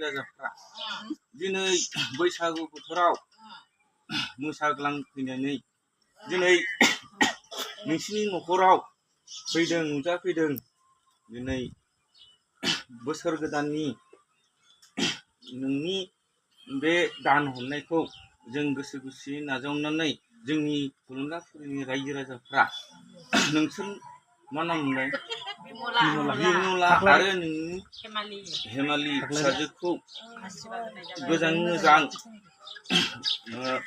राजाफ्रा दिनै बैसागु बोथोराव मोसाग्लांफैनानै दिनै नोंसिनि न'खराव फैदों नुजाफैदों दिनै बोसोर गोदाननि नोंनि बे दान हरनायखौ जों गोसो खुसियै नाजावनानै जोंनि थुलुंगाफुरिनि रायजो राजाफ्रा नोंसोर मा नाम मोनलाय बिमला आरो नोंनि हेमालि फिसाजोखौ मोजां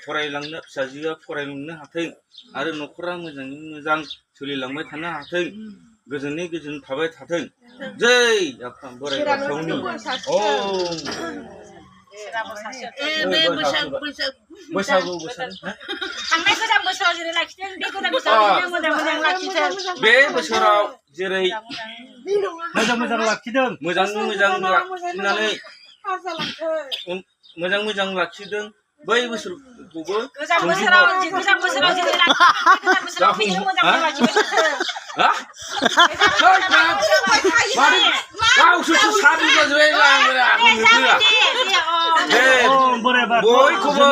फरायलांनो फिसाजोआ फरायलांनो हाथों आरो न'खरा मोजाङै मोजां सोलिलांबाय थानो हाथों गोजोनै गोजोन थाबाय थाथों जै आफा बोराइ बाथौनि बैसागु बोसोर थांनाय गोदान बोसोराव जेरै लाखिदों बे गोदान बोसोराव मोजां लाखिथों बे बोसोराव जेरै मोजां लाखिदों मोजां लाखिदों बै बोसोरखौबो गोजाम बोसोराव जेरै लाखिदों मोजां लाखिदों बयखौबो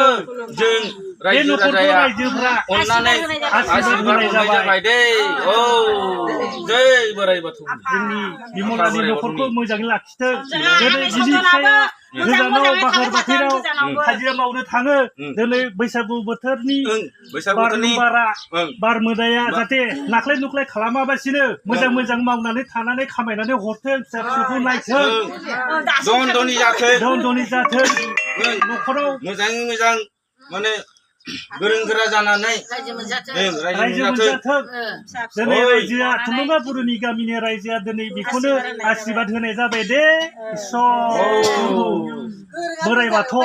जों रायजो राजाया अननानै आशीर्बाद होनाय जाबाय दे जै बोराइ बाथौ जोंनि बिमलानि न'खरखौ मोजाङै लाखिथों दिनै गोजानाव बाहार बाथेराव हाजिरा मावनो थाङो दिनै बैसागु बोथोरनि बार मोदाया जाहाथे नाख्लाय नुख्लाय खालामाबासिनो मोजां मावनानै थानानै खामायनानै हरथों फिसा फिसौखौ नायथों धन धनि जाथों न'खराव मोजां माने गोरों गोरा जानानै रायजो मोनजाथों दिनै रायजोआ थुलुंगाफुरिनि गामिनि रायजोआ दिनै बेखौनो आशीर्बाद होनाय जाबाय दे इसोर बोराइ बाथौ